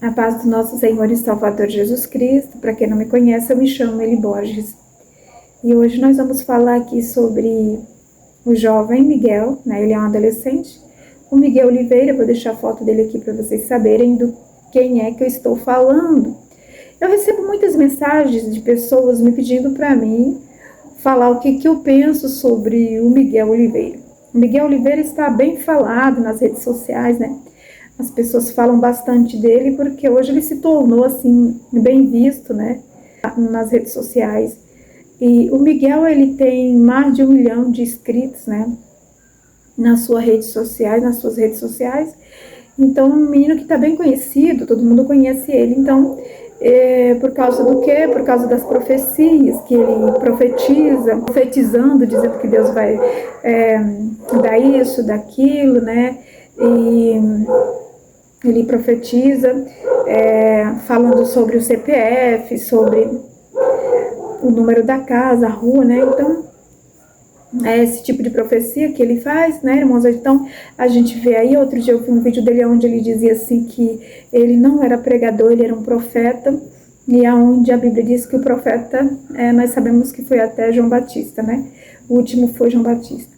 A paz do nosso Senhor e Salvador Jesus Cristo. Para quem não me conhece, eu me chamo Eli Borges. E hoje nós vamos falar aqui sobre o jovem Miguel, né? Ele é um adolescente. O Miguel Oliveira, vou deixar a foto dele aqui para vocês saberem do quem é que eu estou falando. Eu recebo muitas mensagens de pessoas me pedindo para mim falar o que eu penso sobre o Miguel Oliveira. O Miguel Oliveira está bem falado nas redes sociais, né? As pessoas falam bastante dele porque hoje ele se tornou assim bem visto, né, nas redes sociais. E o Miguel, ele tem mais de 1 milhão de inscritos, né, nas suas redes sociais. Então, um menino que está bem conhecido, todo mundo conhece ele. Então, por causa do quê? Por causa das profecias que ele profetizando, dizendo que Deus vai dar isso, daquilo, né? E ele profetiza falando sobre o CPF, sobre o número da casa, a rua, né? Então, é esse tipo de profecia que ele faz, né, irmãos? Então, a gente vê aí, outro dia eu vi um vídeo dele onde ele dizia assim que ele não era pregador, ele era um profeta, e aonde a Bíblia diz que o profeta, nós sabemos que foi até João Batista, né? O último foi João Batista.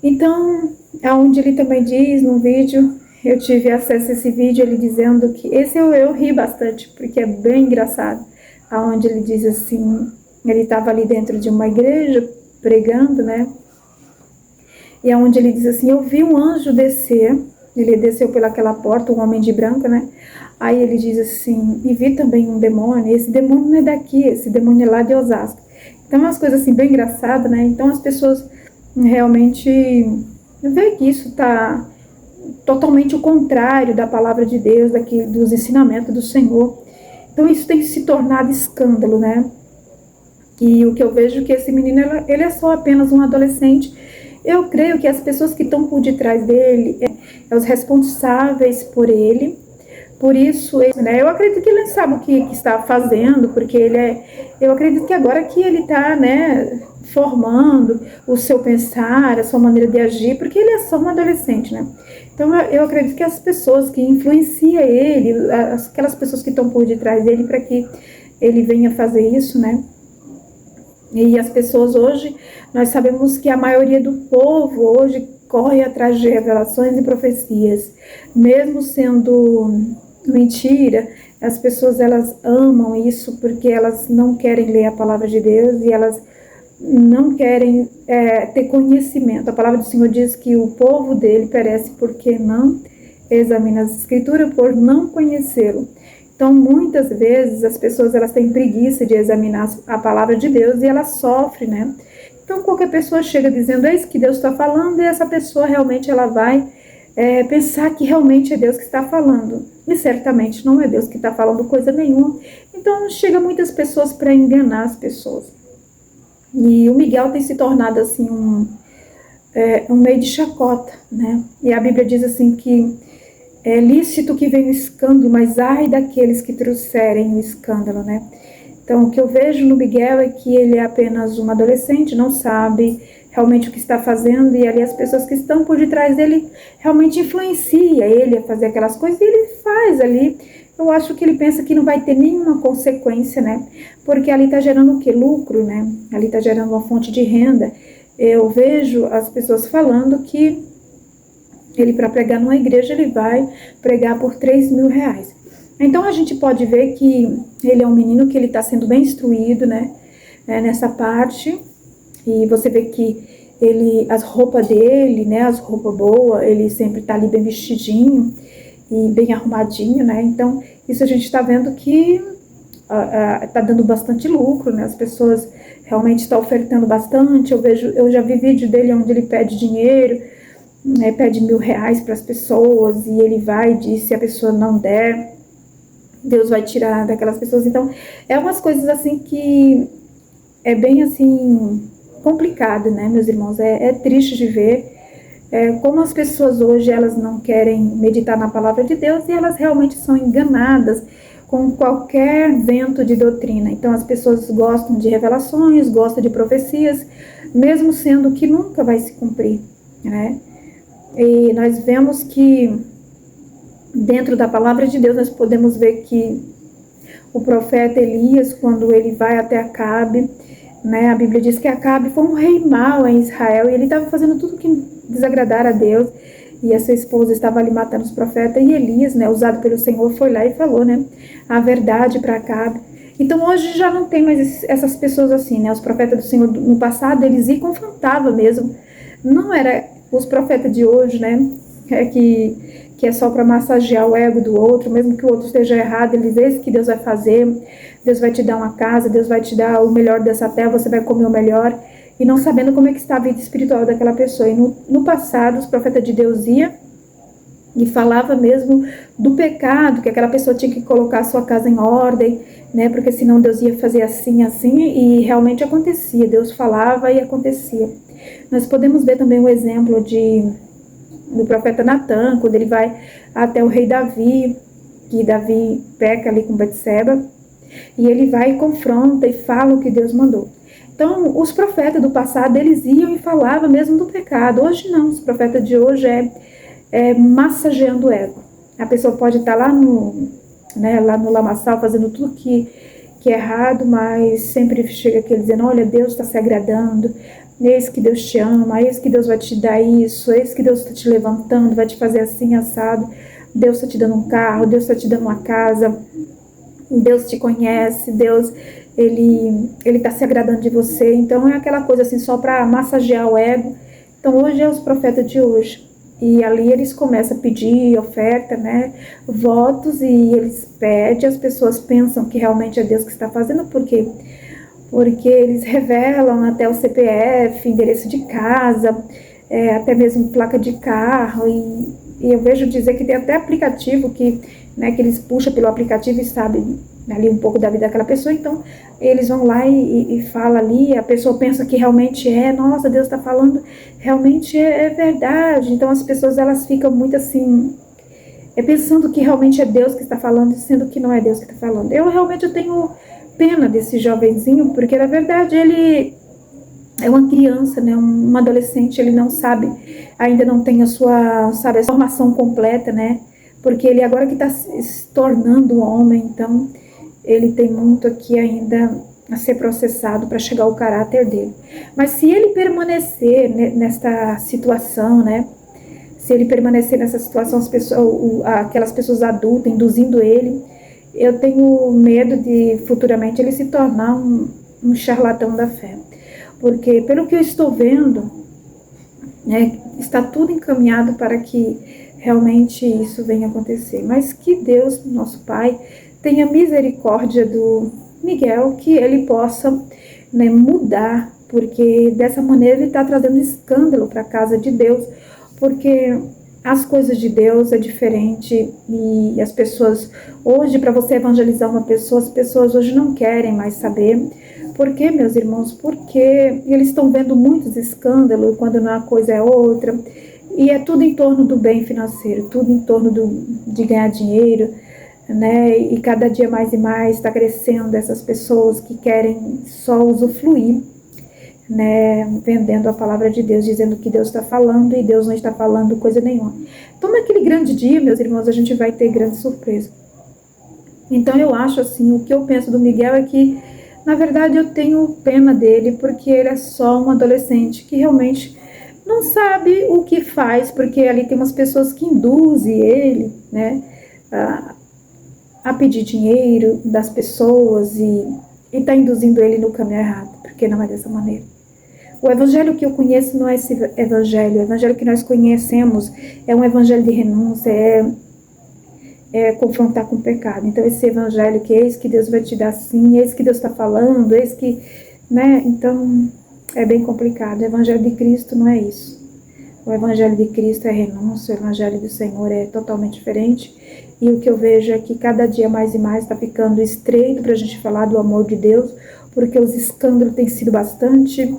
Então, aonde ele também diz no vídeo, eu tive acesso a esse vídeo, ele dizendo que, esse eu ri bastante, porque é bem engraçado, aonde ele diz assim, ele estava ali dentro de uma igreja, pregando, né, e aonde ele diz assim, eu vi um anjo descer, ele desceu pelaquela porta, um homem de branco, né, aí ele diz assim, e vi também um demônio, esse demônio não é daqui, esse demônio é lá de Osasco. Então, umas coisas assim, bem engraçadas, né, então as pessoas realmente veem que isso está totalmente o contrário da palavra de Deus, dos ensinamentos do Senhor. Então isso tem se tornado escândalo, né? E o que eu vejo é que esse menino, ele é só apenas um adolescente. Eu creio que as pessoas que estão por detrás dele, os responsáveis por ele. Por isso, né, eu acredito que ele não sabe o que está fazendo, porque eu acredito que agora que ele está, né, formando o seu pensar, a sua maneira de agir, porque ele é só um adolescente, né? Então, eu acredito que as pessoas que influenciam ele, aquelas pessoas que estão por detrás dele, para que ele venha fazer isso, né? E as pessoas hoje, nós sabemos que a maioria do povo hoje corre atrás de revelações e profecias, mesmo sendo mentira. As pessoas, elas amam isso porque elas não querem ler a palavra de Deus e elas não querem ter conhecimento. A palavra do Senhor diz que o povo dele perece porque não examina as escrituras, por não conhecê-lo. Então, muitas vezes, as pessoas, elas têm preguiça de examinar a palavra de Deus e elas sofrem, né? Então, qualquer pessoa chega dizendo, é isso que Deus está falando, e essa pessoa realmente, ela vai pensar que realmente é Deus que está falando. E certamente não é Deus que está falando coisa nenhuma. Então, chega muitas pessoas para enganar as pessoas. E o Miguel tem se tornado, assim, um meio de chacota, né? E a Bíblia diz, assim, que é lícito que venha o escândalo, mas ai daqueles que trouxerem o escândalo, né? Então, o que eu vejo no Miguel é que ele é apenas um adolescente, não sabe realmente o que está fazendo, e ali as pessoas que estão por detrás dele realmente influenciam ele a fazer aquelas coisas, e ele faz ali. Eu acho que ele pensa que não vai ter nenhuma consequência, né? Porque ali está gerando o quê? Lucro, né? Ali está gerando uma fonte de renda. Eu vejo as pessoas falando que ele, para pregar numa igreja, ele vai pregar por 3 mil reais. Então, a gente pode ver que ele é um menino que ele está sendo bem instruído, né, nessa parte. E você vê que as roupas dele, né, as roupas boas, ele sempre está ali bem vestidinho e bem arrumadinho, né. Então, isso a gente está vendo que está dando bastante lucro, né. As pessoas realmente estão ofertando bastante. Eu já vi vídeo dele onde ele pede dinheiro, pede 1.000 reais para as pessoas, e ele vai e diz, se a pessoa não der, Deus vai tirar daquelas pessoas. Então, é umas coisas assim que é bem assim complicado, né, meus irmãos? É triste de ver como as pessoas hoje, elas não querem meditar na palavra de Deus, e elas realmente são enganadas com qualquer vento de doutrina. Então, as pessoas gostam de revelações, gostam de profecias, mesmo sendo que nunca vai se cumprir, né? E nós vemos que Dentro da palavra de Deus, nós podemos ver que o profeta Elias, quando ele vai até Acabe, né, a Bíblia diz que Acabe foi um rei mau em Israel, e ele estava fazendo tudo que desagradar a Deus, e a sua esposa estava ali matando os profetas, e Elias, né, usado pelo Senhor, foi lá e falou, né, a verdade para Acabe. Então hoje já não tem mais essas pessoas assim, né, os profetas do Senhor no passado, eles iam e confrontavam mesmo, não era os profetas de hoje, né, que é só para massagear o ego do outro, mesmo que o outro esteja errado, eles veem que Deus vai fazer, Deus vai te dar uma casa, Deus vai te dar o melhor dessa terra, você vai comer o melhor, e não sabendo como é que está a vida espiritual daquela pessoa. E no passado, os profetas de Deus iam e falava mesmo do pecado, que aquela pessoa tinha que colocar a sua casa em ordem, né, porque senão Deus ia fazer assim, assim, e realmente acontecia, Deus falava e acontecia. Nós podemos ver também o exemplo do profeta Natan, quando ele vai até o rei Davi, que Davi peca ali com Betseba, e ele vai e confronta e fala o que Deus mandou. Então, os profetas do passado, eles iam e falavam mesmo do pecado. Hoje não, os profetas de hoje é massageando o ego. A pessoa pode estar lá no lamaçal fazendo tudo que é errado, mas sempre chega aquele dizendo, olha, Deus está se agradando, eis que Deus te ama, eis que Deus vai te dar isso, eis que Deus está te levantando, vai te fazer assim, assado, Deus está te dando um carro, Deus está te dando uma casa, Deus te conhece, Deus, ele está se agradando de você. Então é aquela coisa assim, só para massagear o ego. Então hoje é os profetas de hoje. E ali eles começam a pedir oferta, né, votos, e eles pedem, as pessoas pensam que realmente é Deus que está fazendo, porque eles revelam até o CPF, endereço de casa, até mesmo placa de carro, e eu vejo dizer que tem até aplicativo que eles puxam pelo aplicativo e sabem ali um pouco da vida daquela pessoa, então eles vão lá e falam ali, a pessoa pensa que realmente nossa, Deus está falando, realmente é verdade. Então as pessoas, elas ficam muito assim, pensando que realmente é Deus que está falando, sendo que não é Deus que está falando. Eu tenho pena desse jovenzinho, porque na verdade ele é uma criança, né, um adolescente, ele não sabe, ainda não tem a sua, sabe, a formação completa, né, porque ele agora que está se tornando um homem, então ele tem muito aqui ainda a ser processado para chegar ao caráter dele. Mas se ele permanecer nesta situação, né, se ele permanecer nessa situação, aquelas pessoas adultas induzindo ele, eu tenho medo de futuramente ele se tornar um charlatão da fé. Porque pelo que eu estou vendo, está tudo encaminhado para que realmente isso venha acontecer. Mas que Deus, nosso Pai, tenha misericórdia do Miguel, que ele possa mudar, porque dessa maneira ele está trazendo escândalo para a casa de Deus, porque as coisas de Deus é diferente, e as pessoas, hoje, para você evangelizar uma pessoa, as pessoas hoje não querem mais saber. Por quê, meus irmãos? Porque eles estão vendo muitos escândalos, quando uma coisa é outra, e é tudo em torno do bem financeiro, tudo em torno de ganhar dinheiro, né? E cada dia mais e mais está crescendo essas pessoas que querem só usufruir, né, vendendo a palavra de Deus, dizendo que Deus está falando e Deus não está falando coisa nenhuma. Então naquele grande dia, meus irmãos, a gente vai ter grande surpresa. Então eu acho assim, o que eu penso do Miguel é que, na verdade, eu tenho pena dele, porque ele é só um adolescente que realmente não sabe o que faz, porque ali tem umas pessoas que induzem ele, né, a pedir dinheiro das pessoas, e está induzindo ele no caminho errado, porque não é dessa maneira. O evangelho que eu conheço não é esse evangelho. O evangelho que nós conhecemos é um evangelho de renúncia, é confrontar com o pecado. Então esse evangelho que eis que Deus vai te dar sim, eis que Deus está falando, eis que, né? Então é bem complicado. O evangelho de Cristo não é isso. O evangelho de Cristo é renúncia, o evangelho do Senhor é totalmente diferente. E o que eu vejo é que cada dia mais e mais está ficando estreito para a gente falar do amor de Deus, porque os escândalos têm sido bastante.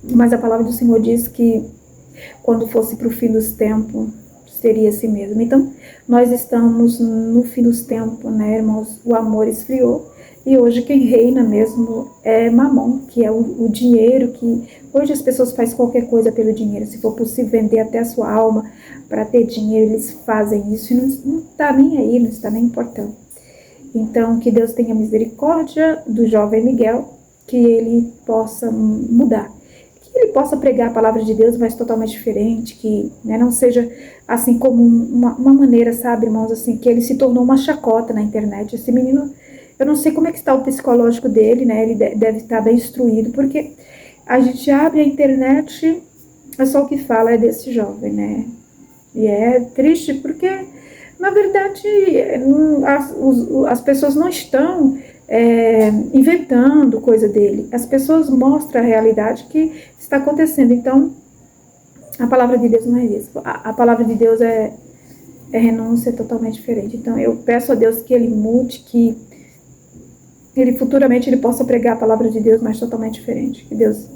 Mas a palavra do Senhor diz que quando fosse para o fim dos tempos, seria assim mesmo. Então, nós estamos no fim dos tempos, né, irmãos? O amor esfriou. E hoje quem reina mesmo é Mamon, que é o dinheiro, que hoje as pessoas fazem qualquer coisa pelo dinheiro. Se for possível vender até a sua alma para ter dinheiro, eles fazem isso e não está nem aí, não está nem importando. Então, que Deus tenha misericórdia do jovem Miguel, que ele possa mudar, que ele possa pregar a palavra de Deus, mas totalmente diferente, que, né, não seja assim como uma maneira, sabe, irmãos, assim, que ele se tornou uma chacota na internet. Esse menino, eu não sei como é que está o psicológico dele, né, ele deve estar bem instruído, porque a gente abre a internet, é só o que fala é desse jovem, né, e é triste porque, na verdade, as pessoas não estão inventando coisa dele. As pessoas mostram a realidade que está acontecendo. Então, a palavra de Deus não é isso. A palavra de Deus é renúncia, é totalmente diferente. Então, eu peço a Deus que ele mude, que ele futuramente ele possa pregar a palavra de Deus, mas totalmente diferente. Que Deus